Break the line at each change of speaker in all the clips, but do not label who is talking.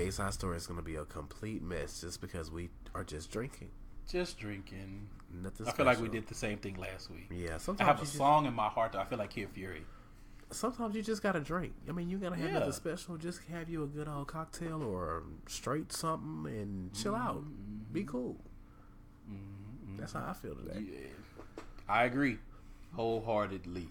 Gayside Story is going to be a complete mess just because we are just drinking.
Just drinking.
Nothing
I feel like we did the same thing last week.
Yeah,
I have a song in my heart that I feel like Kid Fury.
Sometimes you just gotta drink. I mean, you gotta have nothing special. Just have you a good old cocktail or straight something and chill out. Be cool. That's how I feel today.
Yeah. I agree wholeheartedly.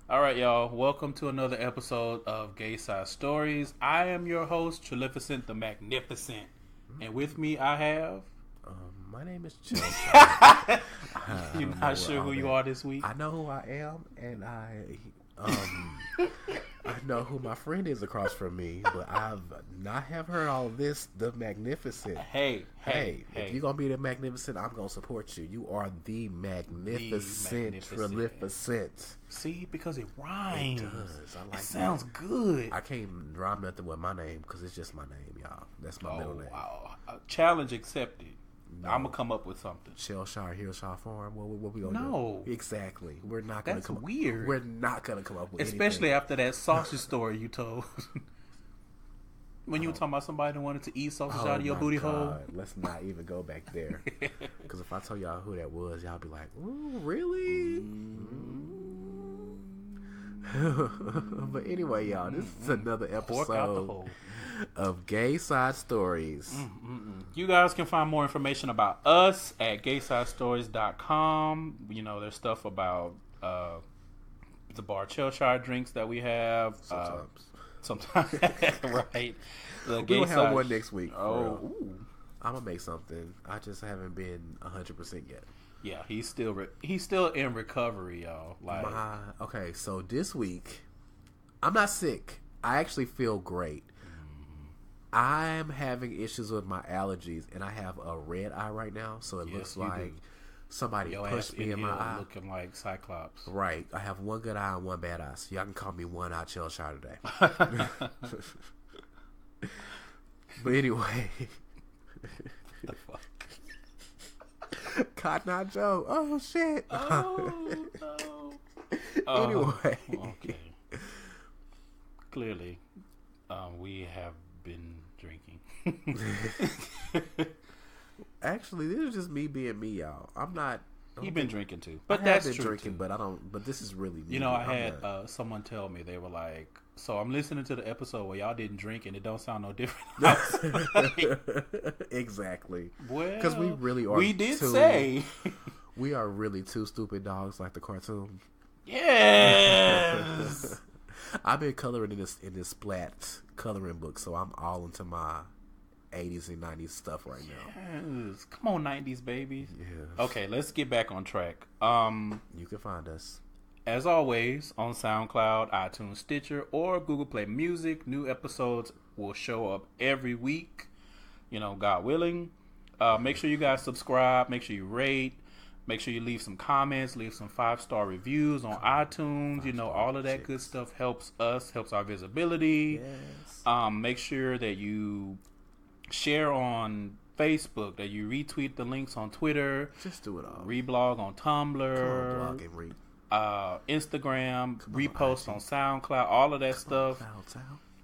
All right, y'all. Welcome to another episode of Gayside Stories. I am your host, Trillificent the Magnificent. And with me, I have...
my name is Chelshire.
You're not sure who you are this week?
I know who I am, and I know who my friend is across from me, but I've not have heard all of this. The Magnificent.
Hey.
If you're gonna be the Magnificent, I'm gonna support you. You are the Magnificent. Trillificent.
See, because it rhymes.
It does. I like
it. Sounds good.
I can't rhyme nothing with my name because it's just my name, y'all. That's my middle name.
Wow. Challenge accepted. No. I'm gonna come up with something.
Chelshire, Hillshire Farm. What we gonna do?
No,
exactly. We're not gonna.
That's weird.
We're not gonna come up with.
Especially after that sausage story you told. When you were talking about somebody that wanted to eat sausage out of your booty hole.
Let's not even go back there. Because if I tell y'all who that was, y'all be like, "Ooh, really?" But anyway, y'all, this is another episode of Gayside Stories.
You guys can find more information about us at GaysideStories.com. You know, there's stuff about the bar Chelshire drinks that we have. Sometimes, right?
We're gonna have one next week.
Oh,
I'm gonna make something. I just haven't been 100% yet.
Yeah, he's still in recovery, y'all.
Okay, so this week, I'm not sick. I actually feel great. I'm having issues with my allergies, and I have a red eye right now, so it looks like somebody pushed me in my eye.
Looking like Cyclops.
Right. I have one good eye and one bad eye, so y'all can call me One Eye Chelshire today. But anyway.
The fuck?
Cotton Eye Joe. Oh, shit.
Oh, no.
Anyway.
Okay. Clearly, we have been drinking.
Actually, this is just me being me, y'all. I'm not.
You've been drinking too, but
that's
been
true
drinking.
Too. But I don't. But this is really me.
You know, I had someone tell me, they were like, "So I'm listening to the episode where y'all didn't drink, and it don't sound no different."
Exactly.
Well,
because we really are.
We did say
we are really two stupid dogs, like the cartoon.
Yes.
I've been coloring in this splat coloring book, so I'm all into my 80s and 90s stuff right now.
Yes. Come on, 90s babies.
Yeah.
Okay, let's get back on track.
You can find us,
as always, on SoundCloud, iTunes, Stitcher, or Google Play Music. New episodes will show up every week, you know, God willing. Make sure you guys subscribe. Make sure you rate. Make sure you leave some comments, leave some 5-star reviews on iTunes. You know, all of that good stuff helps us, helps our visibility.
Yes.
Make sure that you share on Facebook, that you retweet the links on Twitter.
Just do it all.
Reblog on Tumblr.
Blog and read.
Instagram, repost on SoundCloud, all of that stuff.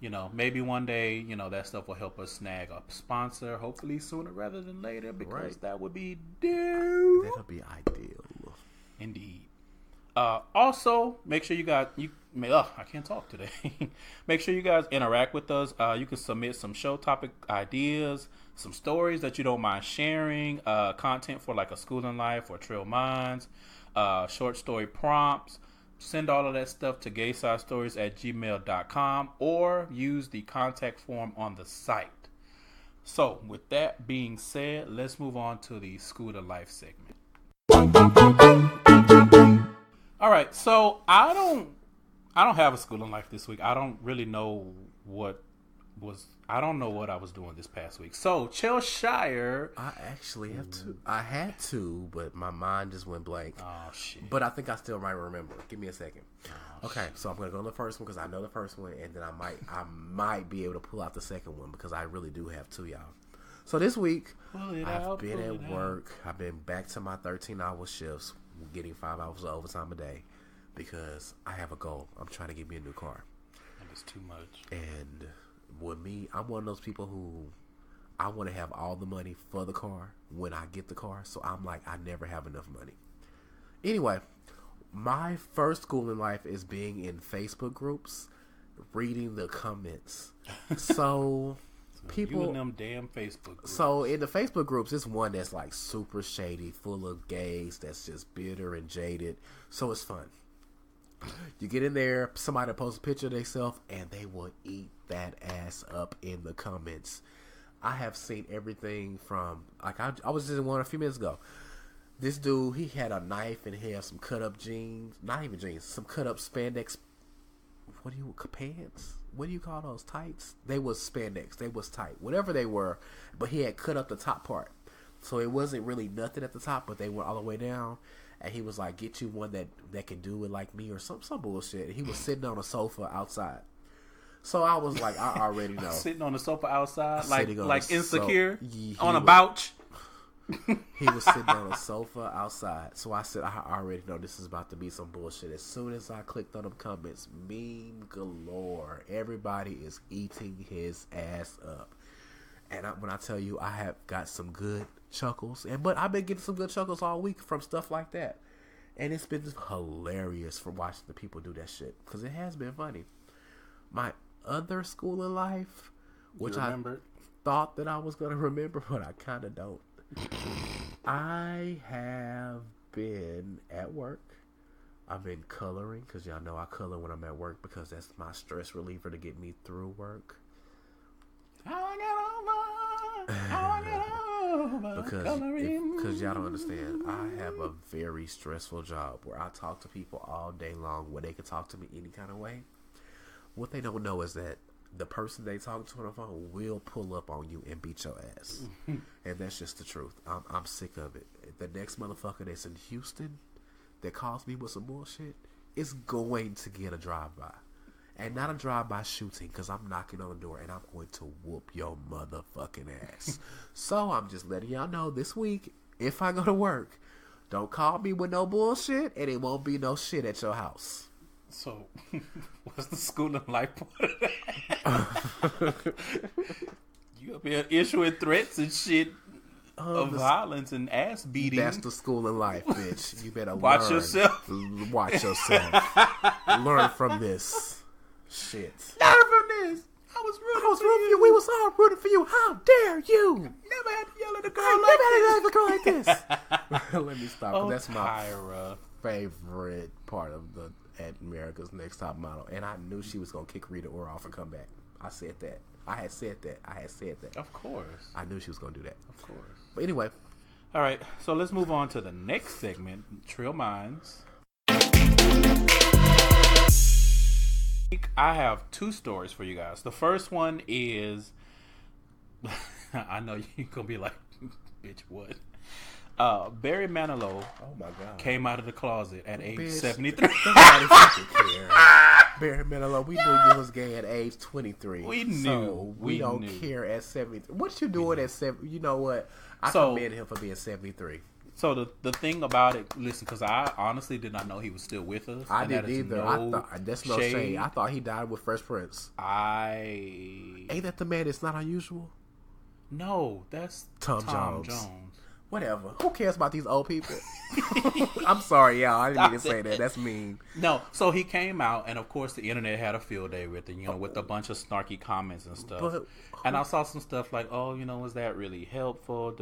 You know, maybe one day, you know, that stuff will help us snag a sponsor, hopefully sooner rather than later, because that would be dope.
That'll be ideal.
Indeed. Also, make sure you guys, I can't talk today. Make sure you guys interact with us. You can submit some show topic ideas, some stories that you don't mind sharing, content for like a school in life or Trill Minds, short story prompts. Send all of that stuff to GaysideStories@gmail.com or use the contact form on the site. So, with that being said, let's move on to the School to Life segment. All right, so I don't have a School in Life this week. I don't really know I don't know what I was doing this past week. So, Chelshire.
I actually have to. I had to, but my mind just went blank.
Oh, shit.
But I think I still might remember. Give me a second.
Oh,
okay, so I'm going to go to the first one because I know the first one, and then I might be able to pull out the second one because I really do have two, y'all. So this week, I've been at work. I've been back to my 13-hour shifts, getting 5 hours of overtime a day because I have a goal. I'm trying to get me a new car.
That is too much.
And with me, I'm one of those people who I want to have all the money for the car when I get the car. So I'm like, I never have enough money. Anyway, my first school in life is being in Facebook groups, reading the comments. So people
you and them damn Facebook groups.
So in the Facebook groups, it's one that's like super shady, full of gays that's just bitter and jaded. So it's fun. You get in there, somebody posts a picture of themselves, and they will eat that ass up in the comments. I have seen everything from, like, I was just in one a few minutes ago. This dude, he had a knife and he had some cut up jeans, not even jeans, some cut up spandex. Pants? What do you call those? Tights? They was spandex. They was tight. Whatever they were, but he had cut up the top part. So it wasn't really nothing at the top, but they went all the way down. And he was like, get you one that can do it like me or some bullshit. And he was sitting on a sofa outside. So I was like, I already know.
Sitting on the sofa outside, like Insecure,
on
on a couch.
He was sitting on a sofa outside. So I said, I already know this is about to be some bullshit. As soon as I clicked on them comments, meme galore. Everybody is eating his ass up. And when I tell you, I have got some good chuckles. But I've been getting some good chuckles all week from stuff like that. And it's been hilarious for watching the people do that shit. Because it has been funny. My other school in life, which I thought that I was going to remember, but I kind of don't. I have been at work. I've been coloring, because y'all know I color when I'm at work because that's my stress reliever to get me through work. Because y'all don't understand, I have a very stressful job where I talk to people all day long where they can talk to me any kind of way. What they don't know is that the person they talk to on the phone will pull up on you and beat your ass. And that's just the truth. I'm sick of it. The next motherfucker that's in Houston that calls me with some bullshit is going to get a drive-by. And not a drive-by shooting, because I'm knocking on the door and I'm going to whoop your motherfucking ass. So I'm just letting y'all know this week, if I go to work, don't call me with no bullshit and it won't be no shit at your house.
So, what's the school of life part of that? You up here issuing threats and shit of violence and ass beating.
That's the school of life, bitch. You better
watch yourself.
Watch yourself. Learn from this. Shit.
Learn from this. I was rooting for you.
We was all rooting for you. How dare you?
Never had to yell at a girl
like this. Let me stop.
Oh,
that's my favorite part of the at America's Next Top Model. And I knew she was going to kick Rita Ora off and come back. I said that. I had said that.
Of course.
I knew she was going to do that.
Of course.
But anyway.
All right. So let's move on to the next segment, Trill Minds. I have two stories for you guys. The first one is, I know you're going to be like, bitch, what? Barry Manilow came out of the closet at age 73.
Nobody fucking care. Barry Manilow, we knew you was gay at age 23.
We knew.
So we don't care at 73. What you doing at 7? You know what? I commend him for being 73.
So the thing about it, listen, because I honestly did not know he was still with us.
I didn't either. That's no shade. I thought he died with Fresh Prince. Ain't that the man that's not unusual?
No, that's Tom Jones.
Whatever. Who cares about these old people? I'm sorry, y'all. I didn't mean to say that. That's mean.
No. So he came out, and of course, the internet had a field day with it, with a bunch of snarky comments and stuff. And I saw some stuff like, was that really helpful?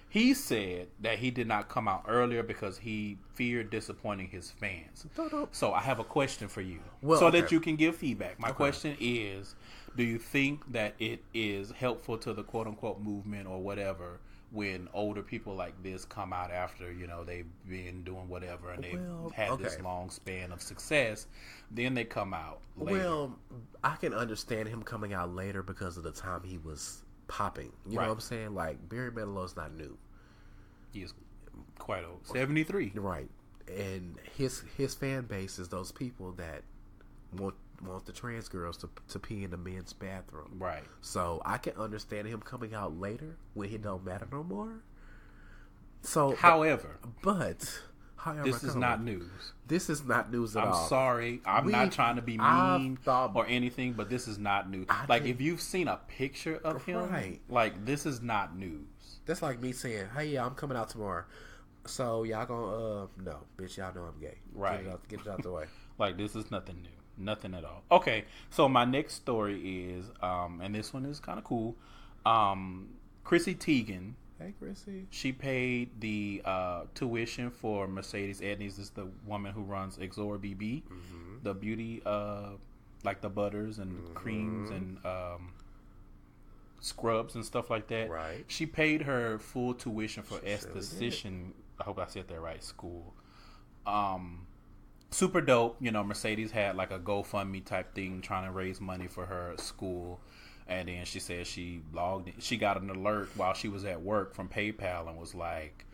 He said that he did not come out earlier because he feared disappointing his fans. So I have a question for you, that you can give feedback. My question is, do you think that it is helpful to the quote-unquote movement or whatever when older people like this come out after, they've been doing whatever and they've had this long span of success, then they come out later? Well,
I can understand him coming out later because of the time he was popping. You know what I'm saying? Like, Barry Manilow's not new.
He is quite old. 73.
Right. And his fan base is those people that want the trans girls to pee in the men's bathroom.
Right.
So I can understand him coming out later when he don't matter no more. So
however, This is not news.
This is not news at all.
I'm sorry. I'm not trying to be mean or anything, but this is not news. If you've seen a picture of him, this is not news.
That's like me saying, "Hey, yeah, I'm coming out tomorrow." So y'all gonna no, bitch, y'all know I'm gay.
Right.
Get it out the way.
This is nothing new. Nothing at all. Okay, so my next story is, and this one is kind of cool. Chrissy Teigen.
Hey, Chrissy.
She paid the tuition for Mercedes Edney. This is the woman who runs Exor BB, the beauty, like the butters and creams and scrubs and stuff like that.
Right.
She paid her full tuition for esthetician. I hope I said that right. School. Super dope. Mercedes had like a GoFundMe type thing trying to raise money for her school. And then she said she logged in. She got an alert while she was at work from PayPal and was like,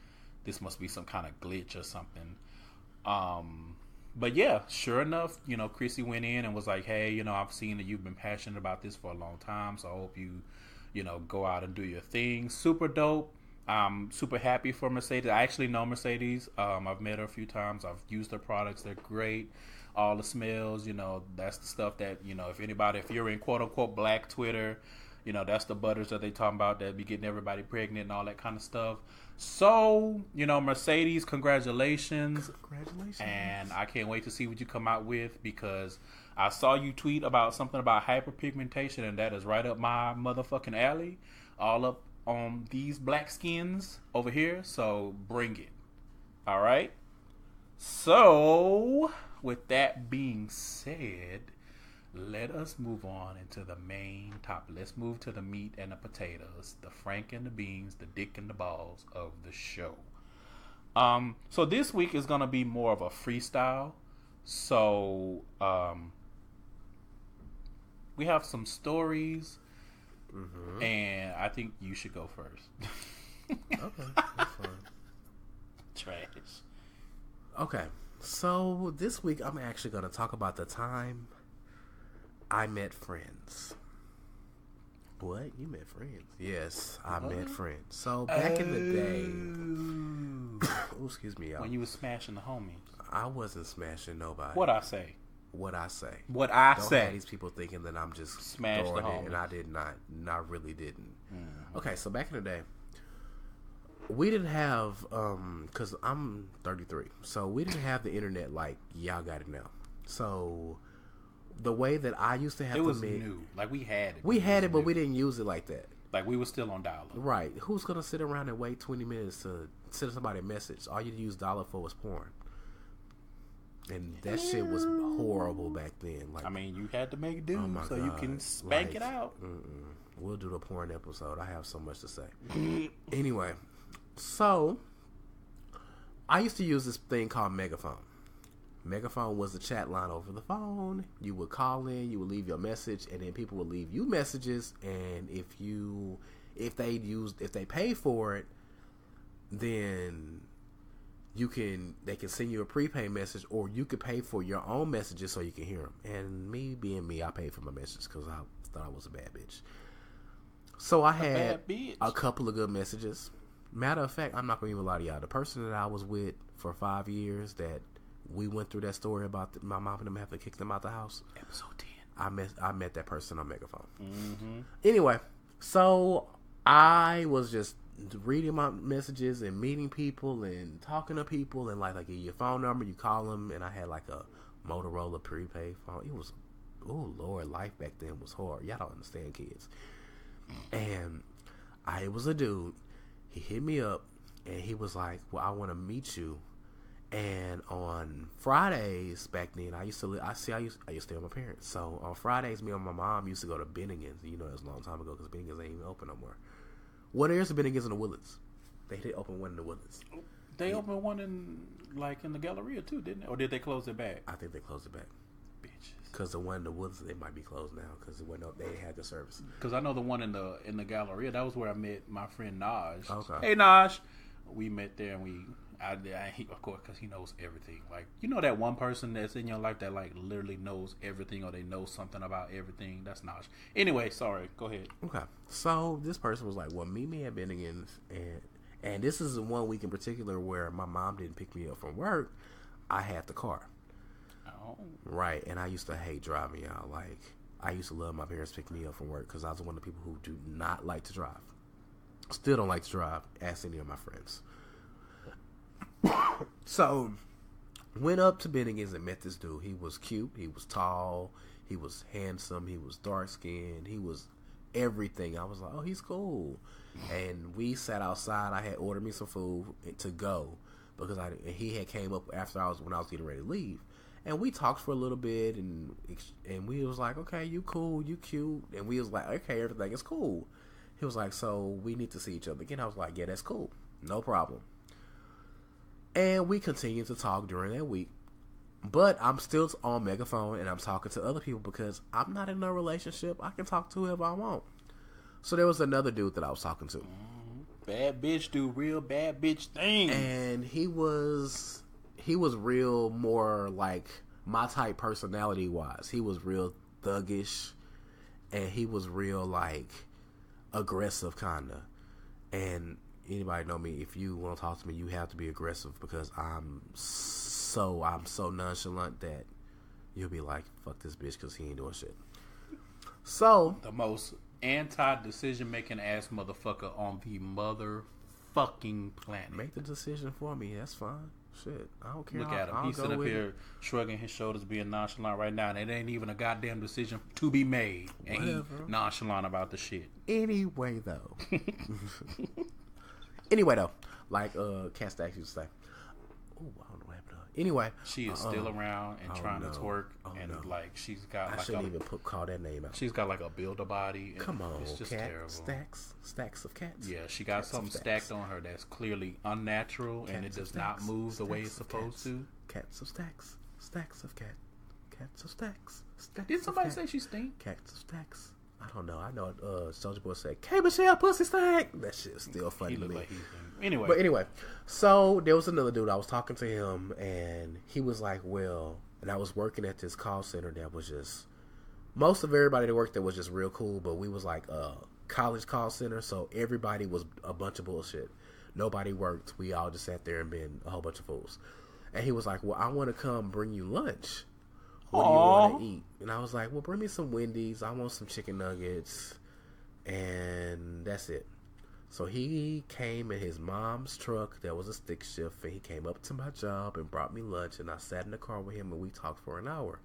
this must be some kind of glitch or something. But yeah, sure enough, Chrissy went in and was like, hey, I've seen that you've been passionate about this for a long time. So I hope you, go out and do your thing. Super dope. I'm super happy for Mercedes. I actually know Mercedes. I've met her a few times. I've used their products. They're great. All the smells, that's the stuff that, if you're in quote unquote black Twitter, that's the butters that they talking about that be getting everybody pregnant and all that kind of stuff. So, Mercedes, congratulations. Congratulations. And I can't wait to see what you come out with, because I saw you tweet about something about hyperpigmentation, and that is right up my motherfucking alley. All up on these black skins over here. So bring it. All right. So with that being said, let us move on into the main topic. Let's move to the meat and the potatoes, the frank and the beans, the dick and the balls of the show. So this week is going to be more of a freestyle. So we have some stories, and I think you should go first.
Okay, that's fine.
Trash.
Okay, so this week I'm actually going to talk about the time I met friends. What? You met friends? Yes, I met friends. So back in the day, oh, excuse me, y'all.
When you was smashing the homies.
I wasn't smashing nobody.
What I say?
What I say.
What I
Don't
say.
have these people thinking that I'm just
Smash
throwing
the
it,
homies.
and I did not. I really didn't. Okay, so back in the day, we didn't have, because I'm 33, so we didn't have the internet like y'all got it now. So the way that I used to have
it
to
was
meet,
new. Like we had it.
we had it, but we didn't use it like that.
Like we were still on dial-up.
Right. Who's going to sit around and wait 20 minutes to send somebody a message? All you use dollar for was porn. And that shit was horrible back then. Like,
I mean, you had to make do so
God.
you can spank it out.
We'll do the porn episode. I have so much to say. Anyway, so I used to use this thing called Megaphone. Megaphone was a chat line over the phone. You would call in, you would leave your message, and then people would leave you messages. And if they pay for it, then they can send you a prepaid message, or you could pay for your own messages so you can hear them. And me being me, I paid for my messages because I thought I was a bad bitch. So I had a couple of good messages. Matter of fact, I'm not going to even lie to y'all. The person that I was with for 5 years that we went through that story about my mom and them having to kick them out the house.
Episode 10.
I met that person on Megaphone. Anyway, so I was just reading my messages and meeting people and talking to people, and like give you your phone number, you call them, and I had like a Motorola prepaid phone. It was, oh Lord, life back then was hard. Y'all don't understand, kids. And it was a dude. He hit me up and he was like, well, I want to meet you. And on Fridays back then, I used to stay with my parents. So on Fridays, me and my mom used to go to Bennigan's. You know, that was a long time ago because Bennigan's ain't even open no more. Well, there's a Bennigan's in the Woodlands. They did open one in the Woodlands.
They opened one in the Galleria too, didn't they? Or did they close it back?
I think they closed it back.
Bitches.
Because the one in the Woodlands, it might be closed now because they had the service.
Because I know the one in the Galleria. That was where I met my friend Naj.
Okay.
Hey Naj, we met there and he, of course, because he knows everything. Like, you know that one person that's in your life that like literally knows everything, or they know something about everything. That's Naj. Anyway, sorry. Go ahead.
Okay. So this person was like, "Well, meet me at Bennigan's And this is the one week in particular where my mom didn't pick me up from work. I had the car.
Oh.
Right. And I used to hate driving, y'all. Like, I used to love my parents picking me up from work because I was one of the people who do not like to drive. Still don't like to drive. Ask any of my friends. So, went up to Bennigan's and met this dude. He was cute. He was tall. He was handsome. He was dark-skinned. He was everything. I was like, oh, he's cool. And we sat outside. I had ordered me some food to go because he had came up after when I was getting ready to leave. And we talked for a little bit, and we was like, okay, you cool, you cute. And we was like, okay, everything is cool. He was like, so we need to see each other again. I was like, yeah, that's cool. No problem. And we continued to talk during that week. But I'm still on megaphone, and I'm talking to other people because I'm not in a relationship. I can talk to whoever I want. So there was another dude that I was talking to.
Bad bitch do real bad bitch things.
And he was real more like my type personality wise. He was real thuggish, and he was real like aggressive kinda. And anybody know me, if you want to talk to me, you have to be aggressive because I'm so nonchalant that you'll be like, fuck this bitch because he ain't doing shit. So
the most anti-decision making ass motherfucker on the motherfucking planet.
Make the decision for me. That's fine. Shit, I don't care.
Look at him. He's sitting up here shrugging his shoulders, being nonchalant right now, and it ain't even a goddamn decision to be made. And he nonchalant about the shit.
Anyway, though, like Cat Stacks used to say, "Oh, I don't know what happened to her." Anyway,
she is still around and trying to twerk, like she's got.
I shouldn't even call that name out.
She's got like a builder body.
Come on,
it's just
cat
terrible.
Stacks of cats.
Yeah, she got something stacked on her that's clearly unnatural, and it does not move the way it's supposed to.
Cats of stacks of cats of stacks.
Did somebody say she stink?
Cats of stacks. I don't know. I know. Soulja Boy said, "K Michelle, pussy stank." That shit's still funny to me.
Like
anyway, so there was another dude. I was talking to him, and he was like, "Well," and I was working at this call center that was just most of everybody that worked there was just real cool, but we was like a college call center, so everybody was a bunch of bullshit. Nobody worked. We all just sat there and been a whole bunch of fools. And he was like, "Well, I want to come bring you lunch. What do you want to eat?" And I was like, "Well, bring me some Wendy's. I want some chicken nuggets, and that's it." So he came in his mom's truck that was a stick shift, and he came up to my job and brought me lunch, and I sat in the car with him, and we talked for an hour.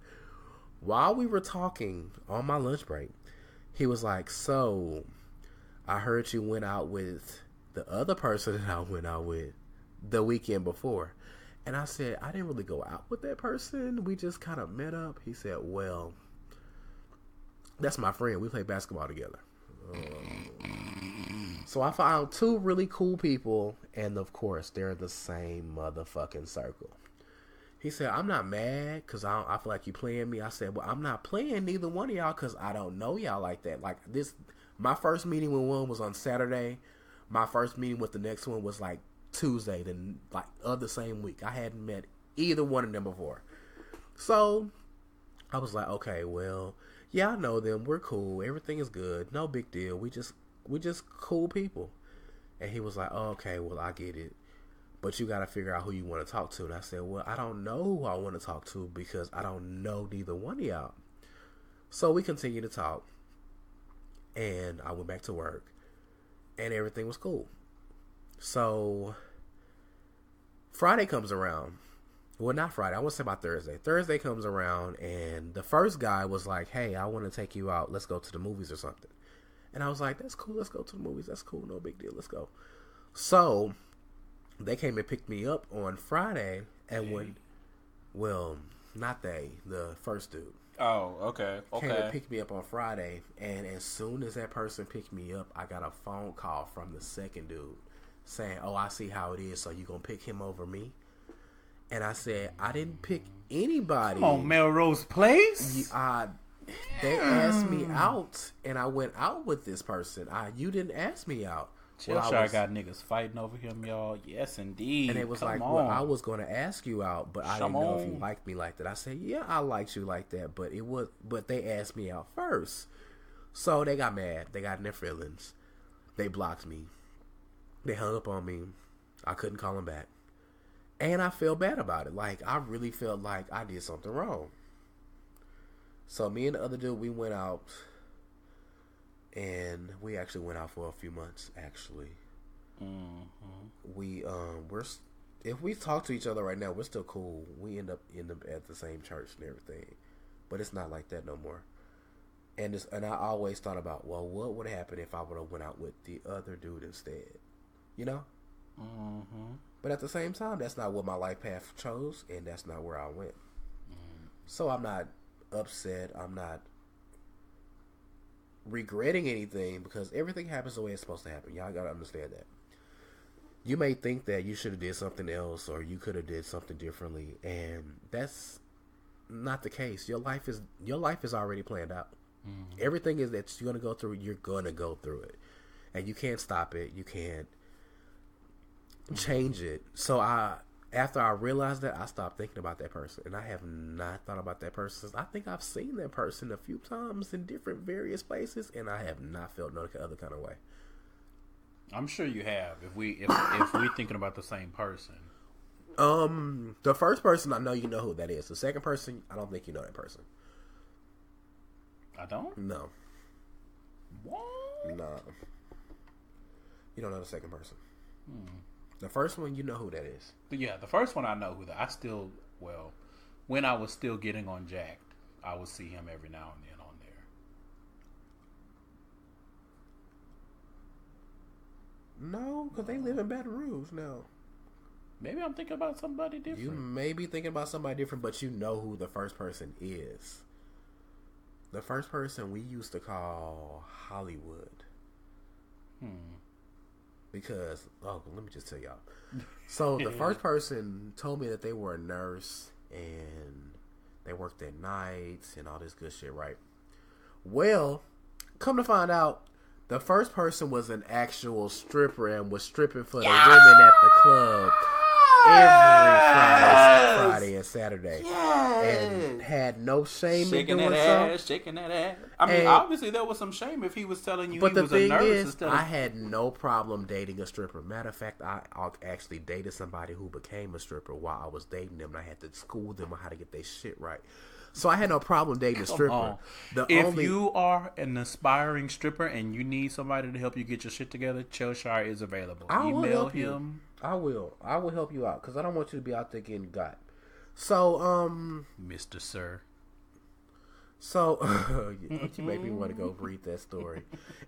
While we were talking on my lunch break, he was like, "So, I heard you went out with the other person that I went out with the weekend before." And I said, "I didn't really go out with that person. We just kind of met up." He said, "Well, that's my friend. We play basketball together." So I found two really cool people, and of course, they're the same motherfucking circle. He said, "I'm not mad because I feel like you playing me." I said, "Well, I'm not playing neither one of y'all because I don't know y'all like that. Like this, my first meeting with one was on Saturday. My first meeting with the next one was like Tuesday, then like of the same week. I hadn't met either one of them before." So I was like, "Okay, well, yeah, I know them. We're cool. Everything is good. No big deal. We just cool people." And he was like, "Oh, okay, well, I get it. But you got to figure out who you want to talk to." And I said, "Well, I don't know who I want to talk to because I don't know neither one of y'all." So we continued to talk. And I went back to work. And everything was cool. So Friday comes around. Well, not Friday. I want to say about Thursday. Thursday comes around, and the first guy was like, "Hey, I want to take you out. Let's go to the movies or something." And I was like, "That's cool. Let's go to the movies. That's cool. No big deal. Let's go." So they came and picked me up on Friday, and not they, the first dude.
Oh, okay.
Came and picked me up on Friday, and as soon as that person picked me up, I got a phone call from the second dude saying, "Oh, I see how it is, so you gonna pick him over me?" And I said, "I didn't pick anybody."
Come on, Melrose Place?
They asked me out, and I went out with this person. You didn't ask me out.
Chelshire got niggas fighting over him, y'all. Yes, indeed.
And it was well, I was going to ask you out, but I didn't know if you liked me like that. I said, "Yeah, I liked you like that," but they asked me out first. So they got mad. They got in their feelings. They blocked me. They hung up on me. I couldn't call them back. And I felt bad about it. Like, I really felt like I did something wrong. So me and the other dude, we went out. And we actually went out for a few months, actually. We, if we talk to each other right now, we're still cool. We end up at the same church and everything. But it's not like that no more. And I always thought about, well, what would happen if I would have went out with the other dude instead? You know? But at the same time, that's not what my life path chose, and that's not where I went. So I'm not upset. I'm not regretting anything, because everything happens the way it's supposed to happen. Y'all gotta understand that. You may think that you should have did something else, or you could have did something differently, and that's not the case. Your life is already planned out. Everything is that you're gonna go through. You're gonna go through it, and you can't stop it. You can't change it. So after I realized that, I stopped thinking about that person, and I have not thought about that person since. I think I've seen that person a few times in different various places, and I have not felt no other kind of way.
I'm sure you have. If we thinking about the same person.
The first person, I know you know who that is. The second person, I don't think you know that person.
I don't?
No.
What?
No. You don't know the second person. The first one, you know who that is.
But yeah, the first one I know who that. When I was still getting on Jack, I would see him every now and then on there.
No, because they live in Baton Rouge now.
Maybe I'm thinking about somebody different.
You may be thinking about somebody different, but you know who the first person is. The first person we used to call Hollywood. Because, let me just tell y'all. So the first person told me that they were a nurse and they worked at nights and all this good shit, right? Well, come to find out, the first person was an actual stripper and was stripping for the women at the club every Friday and Saturday. And had no shame in doing so.
Shaking that ass. I mean, obviously there was some shame if he was telling you
but
he was a nurse.
I had no problem dating a stripper. Matter of fact, I actually dated somebody who became a stripper while I was dating them, and I had to school them on how to get their shit right. So I had no problem dating a stripper.
If you are an aspiring stripper and you need somebody to help you get your shit together, Chelshire is available. Email him.
I will help you out, because I don't want you to be out there getting got. So,
Mr. Sir.
So, you make me want to go read that story.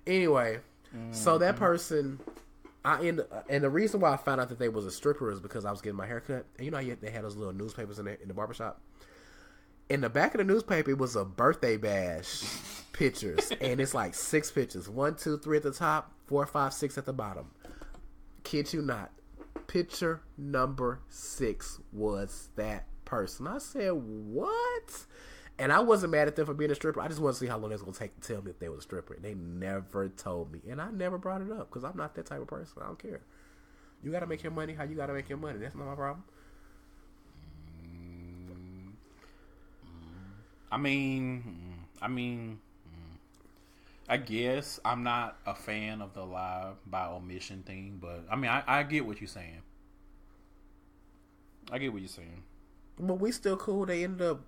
Anyway, so that person, and the reason why I found out that they was a stripper is because I was getting my hair cut. And you know how they had those little newspapers in the barbershop? In the back of the newspaper, it was a birthday bash pictures. And it's like 6 pictures. 1, 2, 3 at the top, 4, 5, 6 at the bottom. Kid you not. Picture number 6 was that person. I said, what? And I wasn't mad at them for being a stripper. I just wanted to see how long it was going to take to tell me if they were a stripper. And they never told me. And I never brought it up because I'm not that type of person. I don't care. You got to make your money how you got to make your money. That's not my problem.
I guess I'm not a fan of the lie by omission thing, but I mean, I get what you're saying.
But we still cool. They ended up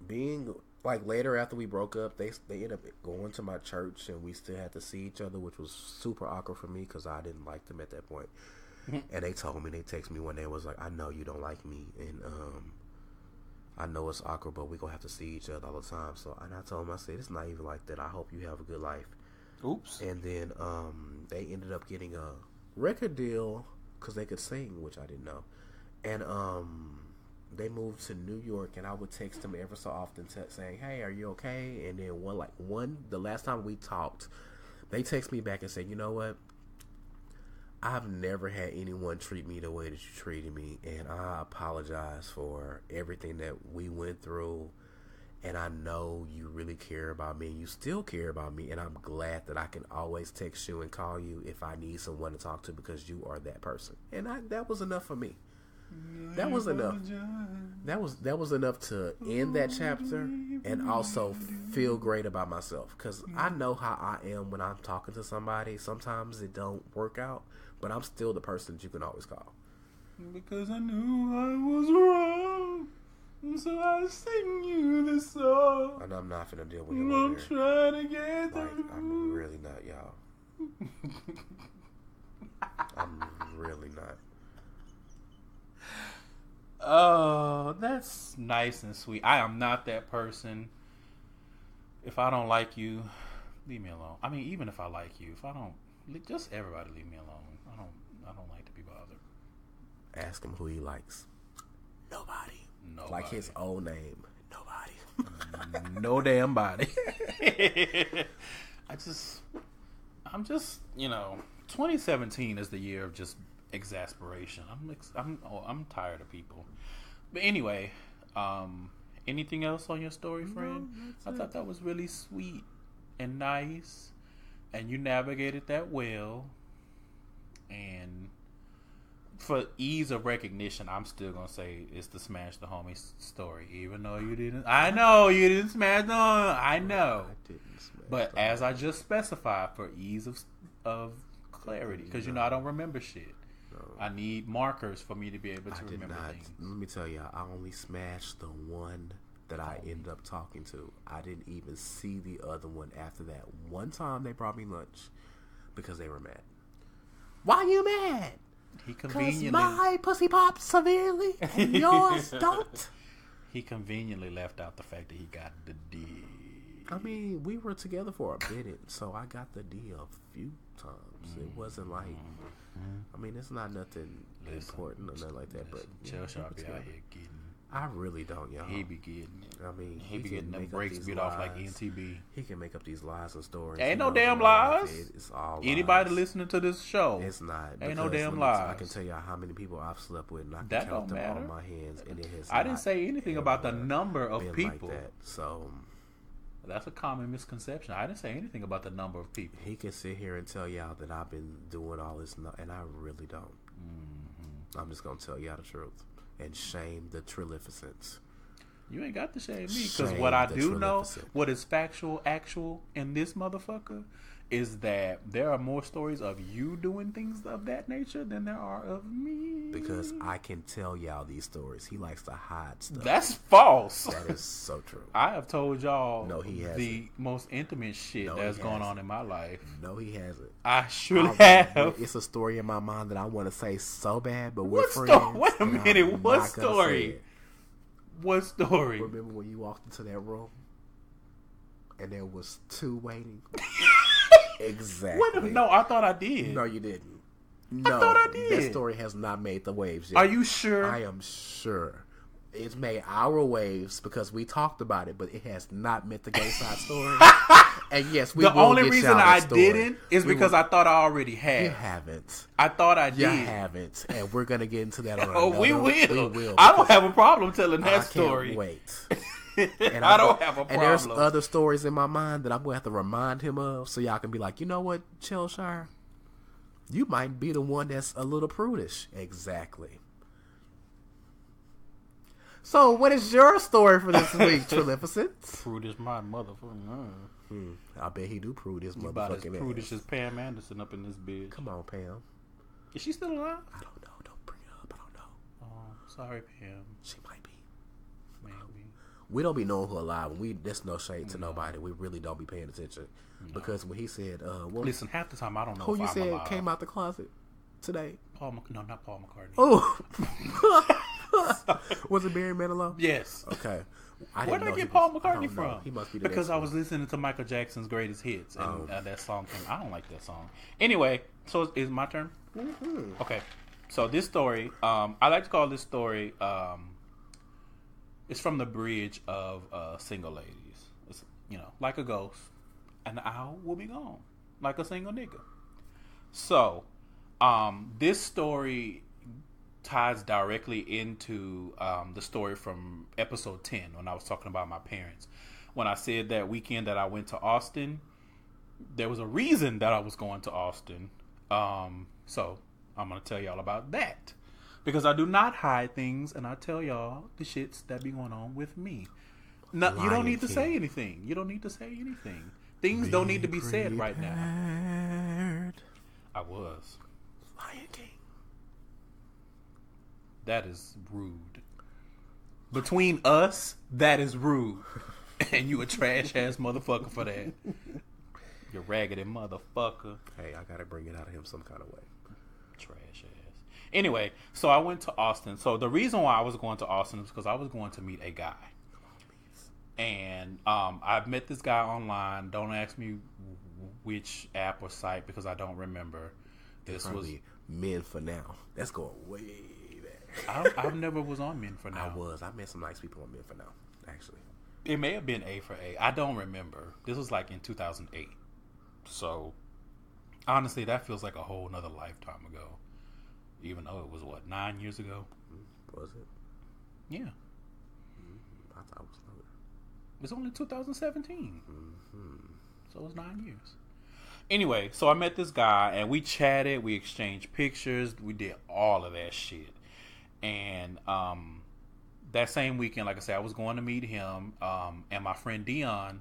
being, like, later after we broke up, they ended up going to my church, and we still had to see each other, which was super awkward for me because I didn't like them at that point. And they texted me one day and was like, I know you don't like me, and I know it's awkward, but we're going to have to see each other all the time. And I told him, I said, it's not even like that. I hope you have a good life.
Oops.
And then they ended up getting a record deal because they could sing, which I didn't know. And they moved to New York, and I would text them ever so often saying, hey, are you okay? And then the last time we talked, they text me back and said, you know what? I've never had anyone treat me the way that you treated me, and I apologize for everything that we went through, and I know you really care about me, and you still care about me, and I'm glad that I can always text you and call you if I need someone to talk to, because you are that person. And that was enough for me. That was enough. That was enough to end that chapter and also feel great about myself, because I know how I am when I'm talking to somebody. Sometimes it don't work out, but I'm still the person that you can always call.
Because I knew I was wrong, so I sing you this song.
And I'm not finna deal with him.
I'm trying to get through.
I'm really not, y'all. I'm really not.
Oh, that's nice and sweet. I am not that person. If I don't like you, leave me alone. I mean, even if I like you, if I don't, just everybody leave me alone. I don't like to be bothered.
Ask him who he likes. Nobody. Like his old name. Nobody.
No damn body. I'm just, 2017 is the year of just exasperation. I'm tired of people. But anyway, anything else on your story, friend?
No,
I thought that was really sweet and nice, and you navigated that well. And for ease of recognition, I'm still gonna say it's the Smash the Homie story, even though you didn't. I know you didn't smash the homie. I know.
I didn't smash.
But as I just specified, for ease of clarity, because I don't remember shit.
No.
I need markers for me to be able to remember things.
Let me tell you, I only smashed the one that I ended up talking to. I didn't even see the other one after that. One time they brought me lunch because they were mad. Why you mad?
He
Because my pussy pops severely and yours don't.
He conveniently left out the fact that he got the D.
I mean, we were together for a minute, so I got the D a few times. It wasn't like, I mean, it's not nothing important or nothing like that. But
Chelshire be out here getting.
I really don't, y'all.
He be getting it.
I mean,
he be getting them breaks beat off like NTB.
He can make up these lies and stories.
Ain't no damn lies.
It's all
Anybody
lies.
listening to this show,
it's not.
Ain't no damn
lies. I
lies.
can tell y'all how many people I've slept with, and I can
that
count
don't
them
matter.
on my hands. And it has.
I didn't say anything about the number of people.
Like that. So
that's a common misconception. I didn't say anything about the number of people.
He can sit here and tell y'all that I've been doing all this, and I really don't. Mm-hmm. I'm just gonna tell y'all the truth and shame the Trillificents.
You ain't got to shame me, because what I do know, what is actual in this motherfucker, is that there are more stories of you doing things of that nature than there are of me.
Because I can tell y'all these stories. He likes to hide stuff.
That's false.
That is so true.
I have told y'all
the
most intimate shit that's going on in my life.
No, he hasn't.
I surely have.
It's a story in my mind that I want to say so bad, but we're
what
friends.
Wait a minute. What story? What story?
Remember when you walked into that room and there was two waiting? Exactly.
No, I thought I did.
No, you didn't. No,
I thought I did.
That story has not made the waves yet.
Are you sure?
I am sure. It's made our waves because we talked about it, but it has not met the Gayside story. And yes, we will get y'all that story. The only reason I
didn't is because I thought I already had.
You haven't.
I thought I did.
You haven't. And we're going to get into that on
we will. I don't have a problem telling that story.
I can't wait.
And I don't have a problem.
And there's other stories in my mind that I'm going to have to remind him of, so y'all can be like, you know what, Chelshire? You might be the one that's a little prudish. Exactly. So, what is your story for this week, Trillificent?
Prudish, my motherfucker.
I bet he do prude his motherfucking
about as
ass.
prudish as Pam Anderson up in this bitch.
Come on, Pam.
Is she still alive?
I don't know. Don't bring it up. I don't know.
Oh, sorry, Pam.
She might be.
Maybe.
We don't be knowing who alive. There's no shade to nobody. We really don't be paying attention. No. Because when he said,
listen, half the time I don't know
who
if
you
I'm
said
alive.
Came out the closet today.
Not Paul McCartney.
Oh. Was it Barry Manilow?
Yes.
Okay.
Where did I get Paul McCartney from?
He must be the
because I was listening to Michael Jackson's Greatest Hits, and that song came. I don't like that song. Anyway, so it's my turn.
Mm-hmm.
Okay. So this story, I like to call this story. It's from the bridge of single ladies. It's, like a ghost, an owl will be gone, like a single nigga. So, this story ties directly into the story from episode 10 when I was talking about my parents. When I said that weekend that I went to Austin, there was a reason that I was going to Austin. So I'm going to tell y'all about that. Because I do not hide things, and I tell y'all the shits that be going on with me. No, you don't need to say anything. You don't need to say anything. Things don't need to be said right now. I was.
Lion King.
That is rude. Between us, that is rude. And you a trash ass motherfucker for that. You raggedy motherfucker.
Hey, I gotta bring it out of him some kind of way.
Trash ass. Anyway, so I went to Austin. So the reason why I was going to Austin is because I was going to meet a guy. And I've met this guy online. Don't ask me which app or site because I don't remember. This was
Men for Now. That's going way back.
I never was on Men for Now.
I met some nice people on Men for Now, actually.
It may have been A for A. I don't remember. This was like in 2008. So, honestly, that feels like a whole nother lifetime ago. Even though it was, 9 years ago?
Was it?
Yeah.
I thought it was longer.
It's only 2017. So it was 9 years. Anyway, so I met this guy, and we chatted, we exchanged pictures, we did all of that shit. And that same weekend, like I said, I was going to meet him, and my friend Dion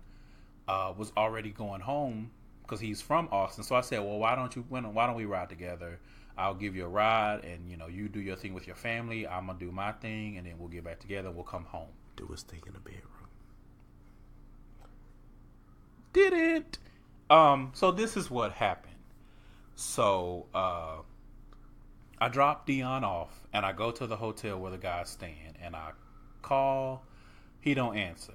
was already going home because he's from Austin. So I said, well, why don't we ride together? I'll give you a ride, and you do your thing with your family. I'm gonna do my thing, and then we'll get back together. We'll come home.
Do his thing in the bedroom.
Didn't. So this is what happened. So I drop Dion off, and I go to the hotel where the guy's staying, and I call. He don't answer.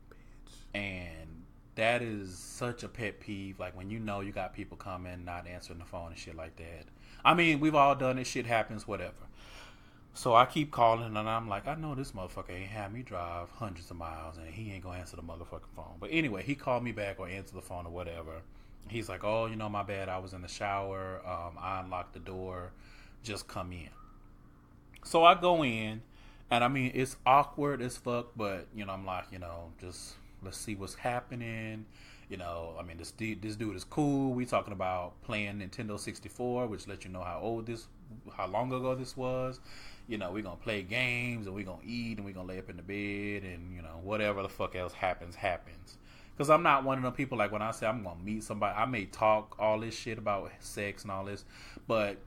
Bitch. And that is such a pet peeve. Like when you got people coming, not answering the phone and shit like that. I mean, we've all done it. Shit happens, whatever. So I keep calling, and I'm like, I know this motherfucker ain't had me drive hundreds of miles, and he ain't gonna answer the motherfucking phone. But anyway, he called me back or answered the phone or whatever. He's like, oh, my bad. I was in the shower. I unlocked the door. Just come in. So I go in, and I mean, it's awkward as fuck, but, I'm like, just let's see what's happening. I mean, this dude is cool. We talking about playing Nintendo 64, which lets you know how long ago this was. We're going to play games, and we're going to eat, and we're going to lay up in the bed, and, whatever the fuck else happens. Because I'm not one of them people, like, when I say I'm going to meet somebody, I may talk all this shit about sex and all this, but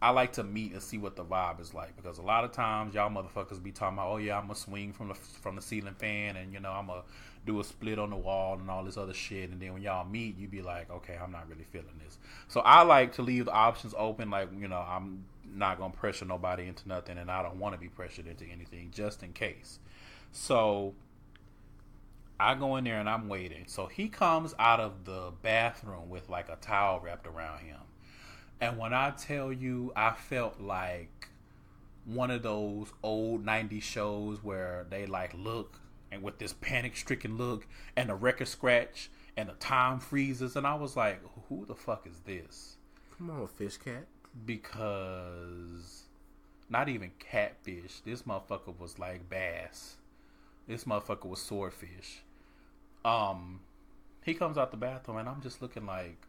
I like to meet and see what the vibe is like. Because a lot of times, y'all motherfuckers be talking about, oh, yeah, I'm going to swing from the ceiling fan, and, I'm going to do a split on the wall and all this other shit. And then when y'all meet, you be like, okay, I'm not really feeling this. So I like to leave the options open. Like, I'm not going to pressure nobody into nothing, and I don't want to be pressured into anything just in case. So I go in there and I'm waiting. So he comes out of the bathroom with like a towel wrapped around him. And when I tell you, I felt like one of those old 90s shows where they like look and with this panic-stricken look and the record scratch and the time freezes. And I was like, who the fuck is this?
Come on, Fish Cat.
Because not even Catfish. This motherfucker was like bass. This motherfucker was swordfish. He comes out the bathroom and I'm just looking like,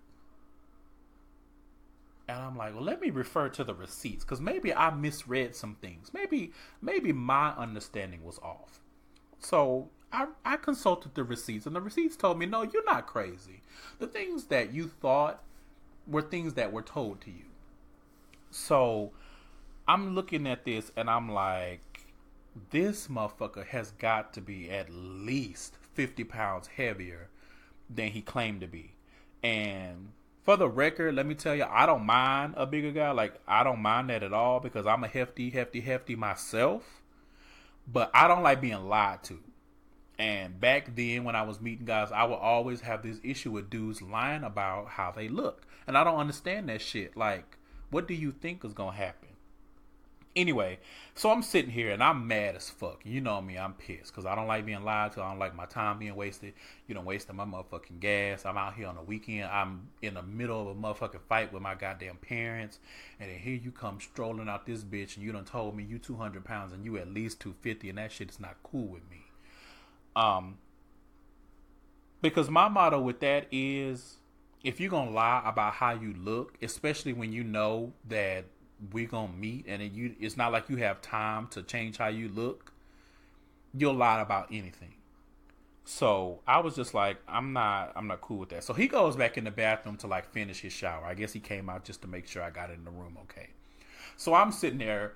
and I'm like, well, let me refer to the receipts because maybe I misread some things. Maybe my understanding was off. So I consulted the receipts, and the receipts told me, no, you're not crazy. The things that you thought were things that were told to you. So I'm looking at this, and I'm like, this motherfucker has got to be at least 50 pounds heavier than he claimed to be. And for the record, let me tell you, I don't mind a bigger guy. Like, I don't mind that at all because I'm a hefty myself. But I don't like being lied to. And back then when I was meeting guys, I would always have this issue with dudes lying about how they look. And I don't understand that shit. Like, what do you think is going to happen? Anyway, so I'm sitting here and I'm mad as fuck. You know me, I'm pissed because I don't like being lied to. I don't like my time being wasted. You don't waste my motherfucking gas. I'm out here on the weekend. I'm in the middle of a motherfucking fight with my goddamn parents. And then here you come strolling out this bitch and you done told me you 200 pounds and you at least 250 and that shit is not cool with me. Because my motto with that is if you're going to lie about how you look, especially when you know that we gonna meet, and it's not like you have time to change how you look, you'll lie about anything. So I was just like, I'm not cool with that. So he goes back in the bathroom to like finish his shower. I guess he came out just to make sure I got in the room okay. So I'm sitting there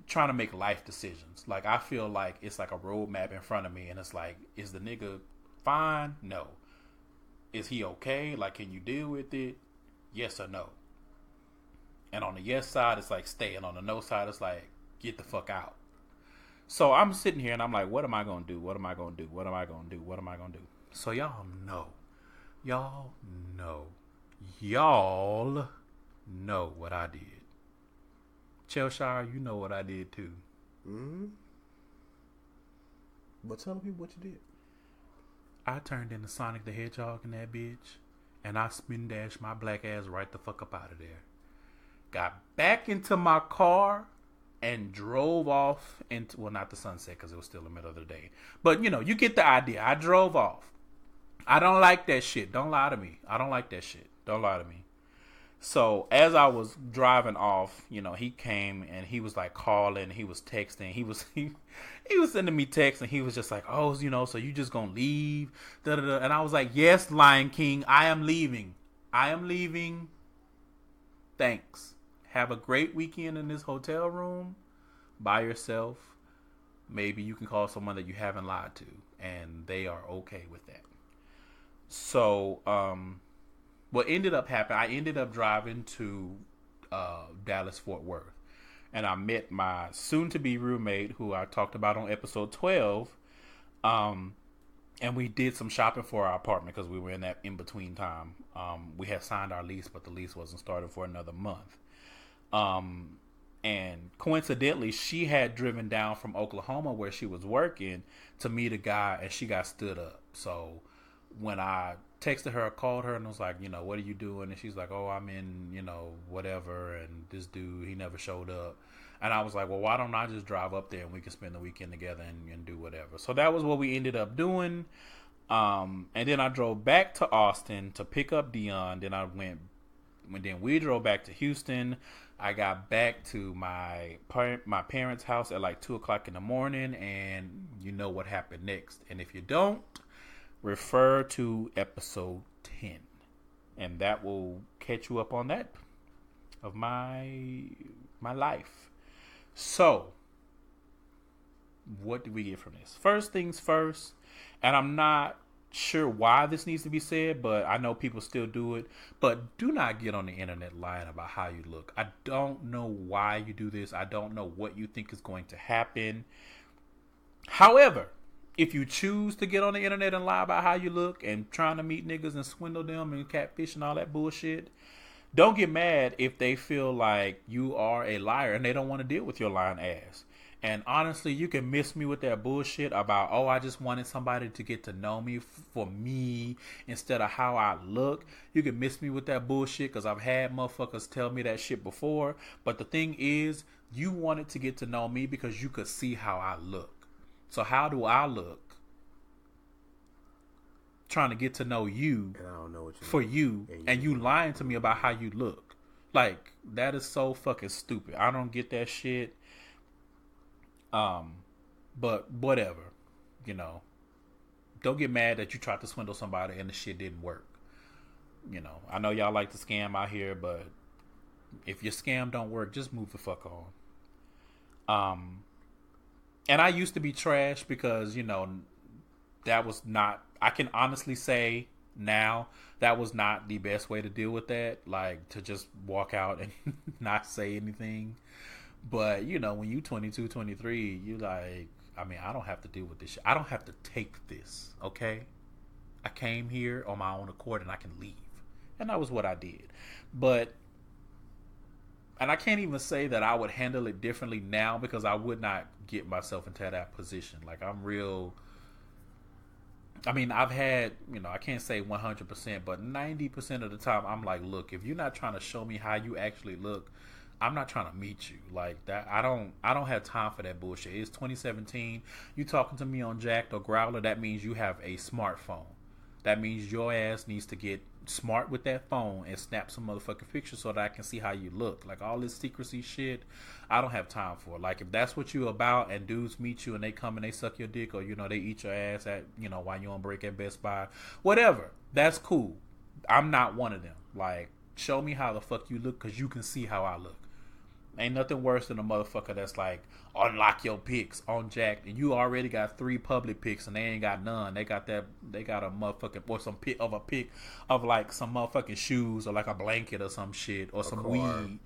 trying to make life decisions. Like, I feel like it's like a roadmap in front of me, and it's like, is the nigga fine? No. Is he okay? Like, can you deal with it? Yes or no? And on the yes side, it's like stay, and on the no side, it's like get the fuck out. So I'm sitting here and I'm like, what am I gonna do? What am I gonna do? What am I gonna do? What am I gonna do? So y'all know what I did. Chelshire, you know what I did too.
Mm-hmm. But tell people what you did.
I turned into Sonic the Hedgehog in that bitch, and I spin dashed my black ass right the fuck up out of there. Got back into my car and drove off into, well, not the sunset because it was still the middle of the day. But, you get the idea. I drove off. I don't like that shit. Don't lie to me. I don't like that shit. Don't lie to me. So, as I was driving off, he came and he was like calling. He was texting. He was sending me texts, and he was just like, oh, so you just gonna leave? Da-da-da. And I was like, yes, Lion King, I am leaving. I am leaving. Thanks. Have a great weekend in this hotel room by yourself. Maybe you can call someone that you haven't lied to, and they are okay with that. So, what ended up happening, I ended up driving to Dallas, Fort Worth, and I met my soon-to-be roommate, who I talked about on episode 12, and we did some shopping for our apartment because we were in that in-between time. We had signed our lease, but the lease wasn't started for another month. And coincidentally, she had driven down from Oklahoma where she was working to meet a guy, and she got stood up. So when I texted her, I called her and was like, what are you doing? And she's like, oh, I'm in, whatever. And this dude, he never showed up. And I was like, well, why don't I just drive up there and we can spend the weekend together and do whatever. So that was what we ended up doing. And then I drove back to Austin to pick up Dion. Then we drove back to Houston. I got back to my parents' house at like 2:00 in the morning, and you know what happened next. And if you don't, refer to episode 10, and that will catch you up on that of my life. So, what do we get from this? First things first, and I'm not sure why this needs to be said, but I know people still do it. But do not get on the internet lying about how you look. I don't know why you do this. I don't know what you think is going to happen. However, if you choose to get on the internet and lie about how you look and trying to meet niggas and swindle them and catfish and all that bullshit, don't get mad if they feel like you are a liar and they don't want to deal with your lying ass. And honestly, you can miss me with that bullshit about, oh, I just wanted somebody to get to know me for me instead of how I look. You can miss me with that bullshit because I've had motherfuckers tell me that shit before. But the thing is, you wanted to get to know me because you could see how I look. So how do I look? Trying to get to know you,
and I don't know what you
for you, and you lying to me about how you look. Like, that is so fucking stupid. I don't get that shit. But whatever, don't get mad that you tried to swindle somebody and the shit didn't work. I know y'all like to scam out here, but if your scam don't work, just move the fuck on. And I used to be trash because, that was not, I can honestly say now, that was not the best way to deal with that. Like, to just walk out and not say anything. But, when you 22, 23, you like, I don't have to deal with this shit. I don't have to take this, okay? I came here on my own accord and I can leave. And that was what I did. And I can't even say that I would handle it differently now because I would not get myself into that position. Like, I'm real... I've had, I can't say 100%, but 90% of the time, I'm like, look, if you're not trying to show me how you actually look, I'm not trying to meet you like that. I don't have time for that bullshit. It's 2017. You talking to me on Jacked or Growler, that means you have a smartphone. That means your ass needs to get smart with that phone and snap some motherfucking pictures so that I can see how you look. Like, all this secrecy shit, I don't have time for. Like, if that's what you about and dudes meet you and they come and they suck your dick, or, you know, they eat your ass at, you know, while you're on break at Best Buy, whatever, that's cool. I'm not one of them. Like, show me how the fuck you look, because you can see how I look. Ain't nothing worse than a motherfucker that's like, unlock your pics on Jack, and you already got 3 public pics and they ain't got none. They got a motherfucking, or some pic of like some motherfucking shoes, or like a blanket or some shit, or some weed.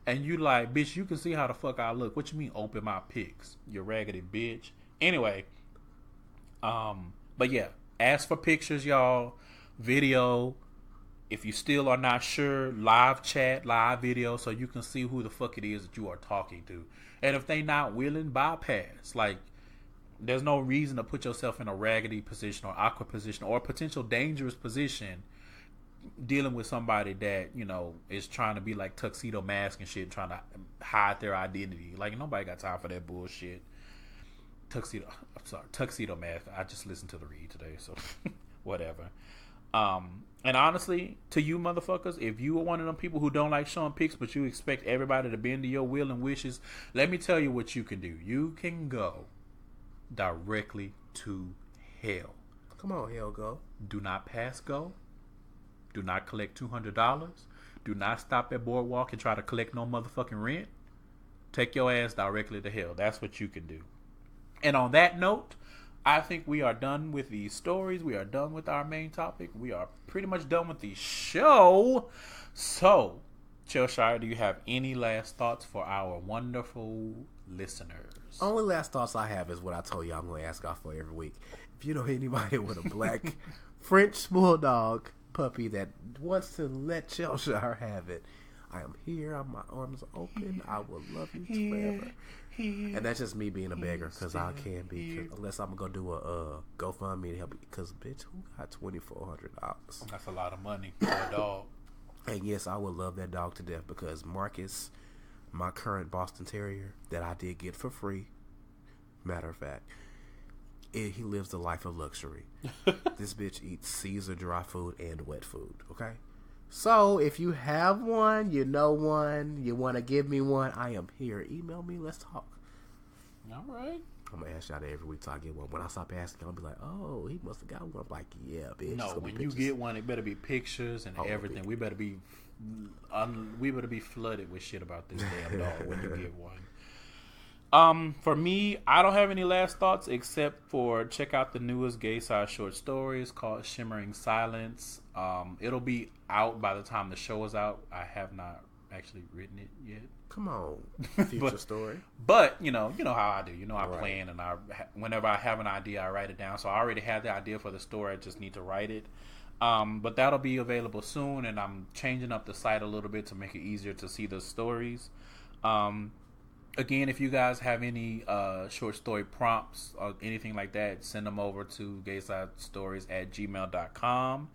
And you like, bitch, you can see how the fuck I look. What you mean open my pics, you raggedy bitch? Anyway, but yeah, ask for pictures, y'all. Video. If you still are not sure, live chat, live video, so you can see who the fuck it is that you are talking to. And if they not willing, bypass. Like, there's no reason to put yourself in a raggedy position or awkward position or a potential dangerous position dealing with somebody that, you know, is trying to be like Tuxedo Mask and shit, trying to hide their identity. Like, nobody got time for that bullshit. Tuxedo Mask. I just listened to the read today, so whatever. And honestly, to you motherfuckers, if you are one of them people who don't like showing pics, but you expect everybody to bend to your will and wishes, let me tell you what you can do. You can go directly to hell.
Come on, hell, go.
Do not pass go. Do not collect $200. Do not stop at Boardwalk and try to collect no motherfucking rent. Take your ass directly to hell. That's what you can do. And on that note, I think we are done with these stories. We are done with our main topic. We are pretty much done with the show. So, Chelshire, do you have any last thoughts for our wonderful listeners?
Only last thoughts I have is what I told you I'm going to ask off for every week. If you know anybody with a black French bulldog puppy that wants to let Chelshire have it, I am here. My arms are open. I will love you forever. And that's just me being a beggar, because I can't be, unless I'm going to do a GoFundMe to help you, because, bitch, who got $2,400?
That's a lot of money for a dog.
And yes, I would love that dog to death, because Marcus, my current Boston Terrier, that I did get for free, matter of fact, he lives the life of luxury. This bitch eats Caesar dry food and wet food, okay? So, if you have one, you know one, you want to give me one, I am here. Email me, let's talk.
All right.
I'm going to ask y'all that every week till I get one. When I stop asking, I'll be like, oh, he must have got one. I'm like, yeah, bitch.
No, when you get one, it better be pictures and everything. We better be flooded with shit about this damn dog when you get one. For me, I don't have any last thoughts except for check out the newest Gayside short stories called Shimmering Silence. It'll be out by the time the show is out. I have not actually written it yet.
Come on, future story.
But you know how I do. You know, I plan, and whenever I have an idea, I write it down. So I already have the idea for the story. I just need to write it. But that'll be available soon, and I'm changing up the site a little bit to make it easier to see the stories. Again, if you guys have any short story prompts or anything like that, send them over to GaysideStories@gmail.com.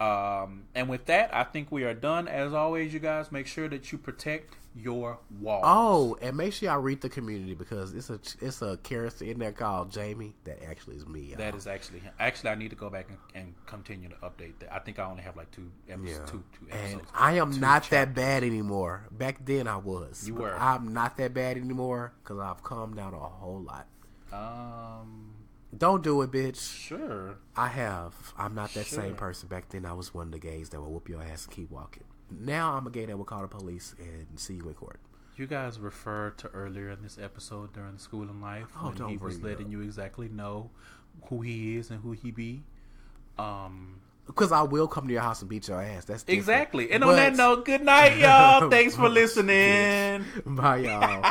And with that, I think we are done. As always, you guys, make sure that you protect your walls.
Oh, and make sure y'all read the community, because it's a character in there called Jamie that actually is me. Y'all.
That is actually him. Actually, I need to go back and continue to update that. I think I only have like 2 episodes. Two episodes.
And I am not that bad anymore. Back then I was.
You were.
I'm not that bad anymore because I've calmed down a whole lot. Don't do it, bitch.
Sure.
I have. I'm not that same person. Back then I was one of the gays that would whoop your ass and keep walking. Now I'm a gay that will call the police and see you in court.
You guys referred to earlier in this episode during School in Life when he was letting you exactly know who he is and who he be.
Because I will come to your house and beat your ass. That's different.
Exactly. And on that note, good night, y'all. Thanks for listening.
Bye, y'all.